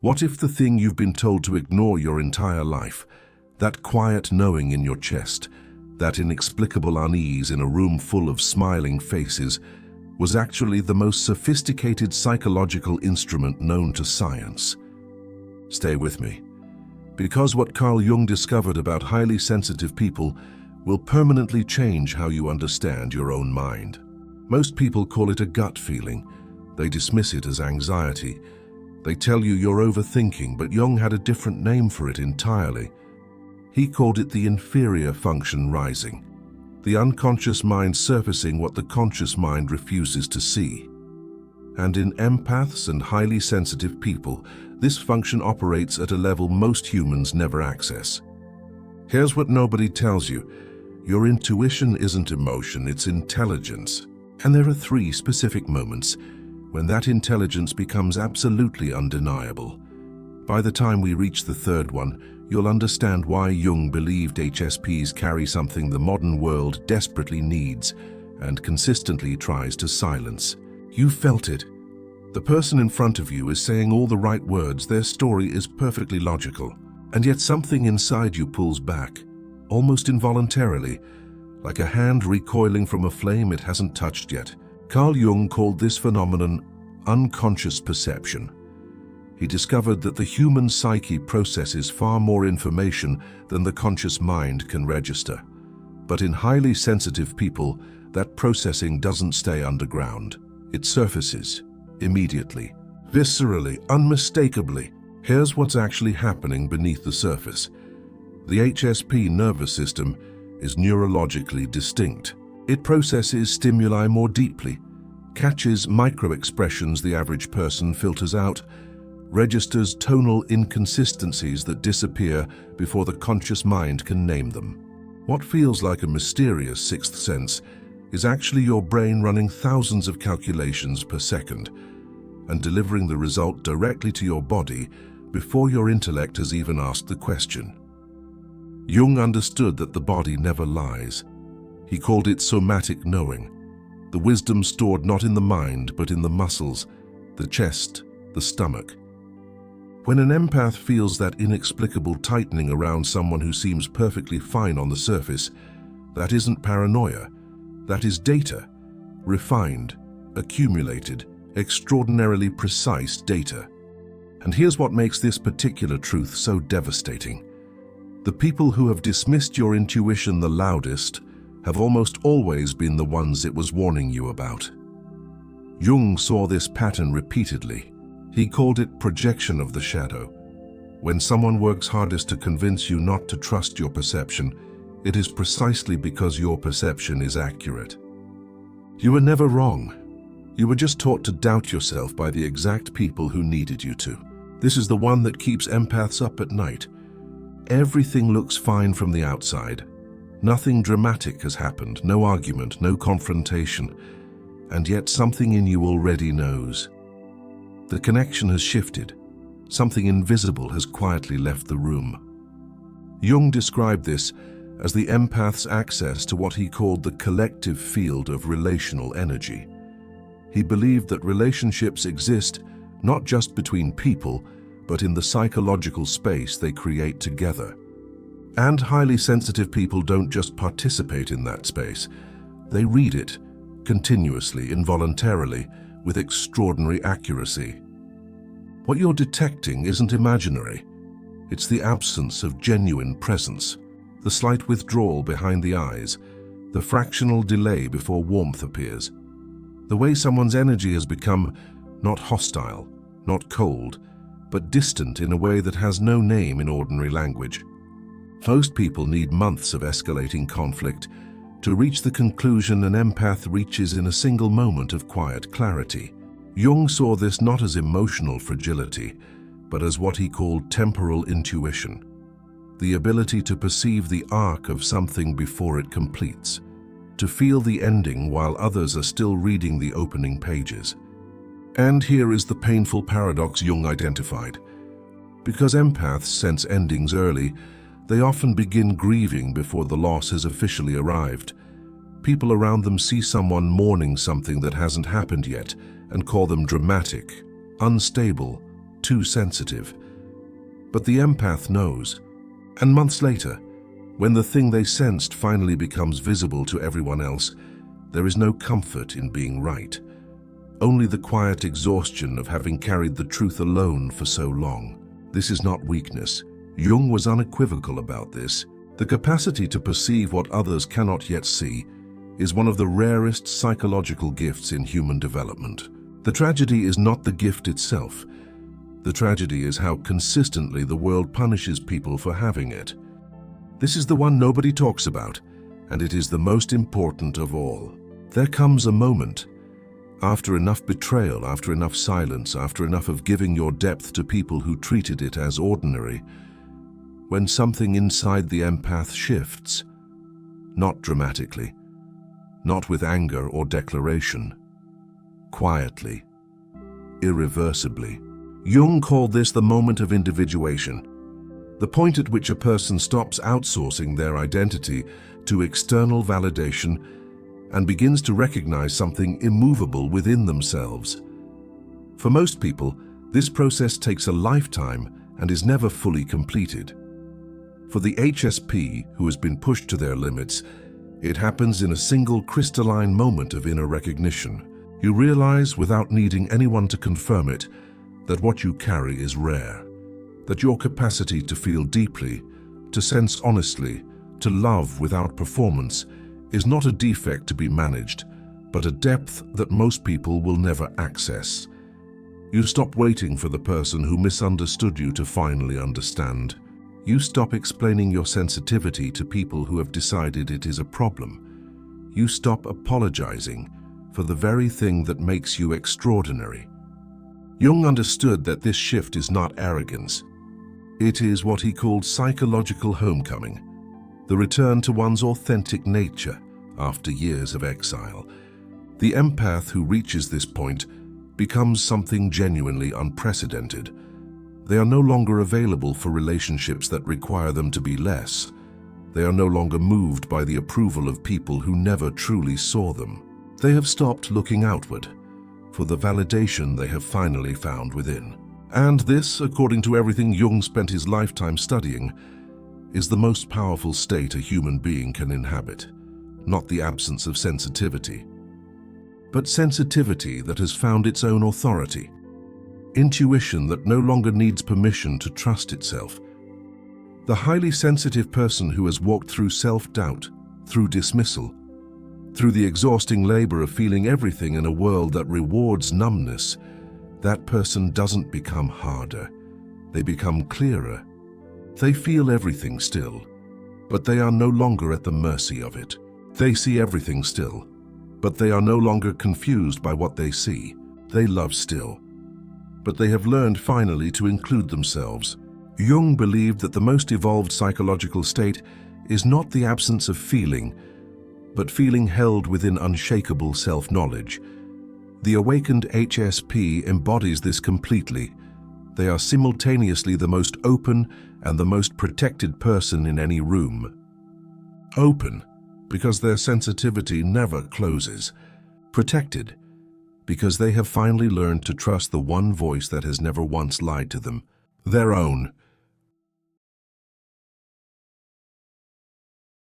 What if the thing you've been told to ignore your entire life, that quiet knowing in your chest, that inexplicable unease in a room full of smiling faces, was actually the most sophisticated psychological instrument known to science? Stay with me, because what Carl Jung discovered about highly sensitive people will permanently change how you understand your own mind. Most people call it a gut feeling. They dismiss it as anxiety. They tell you you're overthinking, but Jung had a different name for it entirely. He called it the inferior function rising, the unconscious mind surfacing what the conscious mind refuses to see. And in empaths and highly sensitive people, this function operates at a level most humans never access. Here's what nobody tells you. Your intuition isn't emotion, it's intelligence. And there are 3 specific moments when that intelligence becomes absolutely undeniable. By the time we reach the 3rd one, you'll understand why Jung believed HSPs carry something the modern world desperately needs and consistently tries to silence. You felt it. The person in front of you is saying all the right words, their story is perfectly logical, and yet something inside you pulls back, almost involuntarily, like a hand recoiling from a flame it hasn't touched yet. Carl Jung called this phenomenon unconscious perception. He discovered that the human psyche processes far more information than the conscious mind can register. But in highly sensitive people, that processing doesn't stay underground. It surfaces immediately, viscerally, unmistakably. Here's what's actually happening beneath the surface. The HSP nervous system is neurologically distinct. It processes stimuli more deeply, catches micro-expressions the average person filters out, registers tonal inconsistencies that disappear before the conscious mind can name them. What feels like a mysterious sixth sense is actually your brain running thousands of calculations per second and delivering the result directly to your body before your intellect has even asked the question. Jung understood that the body never lies. He called it somatic knowing, the wisdom stored not in the mind but in the muscles, the chest, the stomach. When an empath feels that inexplicable tightening around someone who seems perfectly fine on the surface, that isn't paranoia, that is data, refined, accumulated, extraordinarily precise data. And here's what makes this particular truth so devastating. The people who have dismissed your intuition the loudest have almost always been the ones it was warning you about. Jung saw this pattern repeatedly. He called it projection of the shadow. When someone works hardest to convince you not to trust your perception, it is precisely because your perception is accurate. You were never wrong. You were just taught to doubt yourself by the exact people who needed you to. This is the one that keeps empaths up at night. Everything looks fine from the outside. Nothing dramatic has happened, no argument, no confrontation, and yet something in you already knows. The connection has shifted. Something invisible has quietly left the room. Jung described this as the empath's access to what he called the collective field of relational energy. He believed that relationships exist not just between people, but in the psychological space they create together. And highly sensitive people don't just participate in that space. They read it, continuously, involuntarily, with extraordinary accuracy. What you're detecting isn't imaginary. It's the absence of genuine presence, the slight withdrawal behind the eyes, the fractional delay before warmth appears. The way someone's energy has become not hostile, not cold, but distant in a way that has no name in ordinary language. Most people need months of escalating conflict to reach the conclusion an empath reaches in a single moment of quiet clarity. Jung saw this not as emotional fragility, but as what he called temporal intuition, the ability to perceive the arc of something before it completes, to feel the ending while others are still reading the opening pages. And here is the painful paradox Jung identified. Because empaths sense endings early, they often begin grieving before the loss has officially arrived. People around them see someone mourning something that hasn't happened yet and call them dramatic, unstable, too sensitive. But the empath knows. And months later, when the thing they sensed finally becomes visible to everyone else, there is no comfort in being right. Only the quiet exhaustion of having carried the truth alone for so long. This is not weakness. Jung was unequivocal about this. The capacity to perceive what others cannot yet see is one of the rarest psychological gifts in human development. The tragedy is not the gift itself. The tragedy is how consistently the world punishes people for having it. This is the one nobody talks about, and it is the most important of all. There comes a moment, after enough betrayal, after enough silence, after enough of giving your depth to people who treated it as ordinary, when something inside the empath shifts. Not dramatically, not with anger or declaration. Quietly, irreversibly. Jung called this the moment of individuation, the point at which a person stops outsourcing their identity to external validation and begins to recognize something immovable within themselves. For most people, this process takes a lifetime and is never fully completed. For the HSP who has been pushed to their limits, it happens in a single crystalline moment of inner recognition. You realize, without needing anyone to confirm it, that what you carry is rare, that your capacity to feel deeply, to sense honestly, to love without performance, is not a defect to be managed, but a depth that most people will never access. You stop waiting for the person who misunderstood you to finally understand. You stop explaining your sensitivity to people who have decided it is a problem. You stop apologizing for the very thing that makes you extraordinary. Jung understood that this shift is not arrogance. It is what he called psychological homecoming, the return to one's authentic nature after years of exile. The empath who reaches this point becomes something genuinely unprecedented. They are no longer available for relationships that require them to be less. They are no longer moved by the approval of people who never truly saw them. They have stopped looking outward for the validation they have finally found within. And this, according to everything Jung spent his lifetime studying, is the most powerful state a human being can inhabit. Not the absence of sensitivity, but sensitivity that has found its own authority. Intuition that no longer needs permission to trust itself. The highly sensitive person who has walked through self-doubt, through dismissal, through the exhausting labor of feeling everything in a world that rewards numbness, that person doesn't become harder. They become clearer. They feel everything still, but they are no longer at the mercy of it. They see everything still, but they are no longer confused by what they see. They love still, but they have learned finally to include themselves. Jung believed that the most evolved psychological state is not the absence of feeling, but feeling held within unshakable self-knowledge. The awakened HSP embodies this completely. They are simultaneously the most open and the most protected person in any room. Open, because their sensitivity never closes. Protected, because they have finally learned to trust the one voice that has never once lied to them, their own.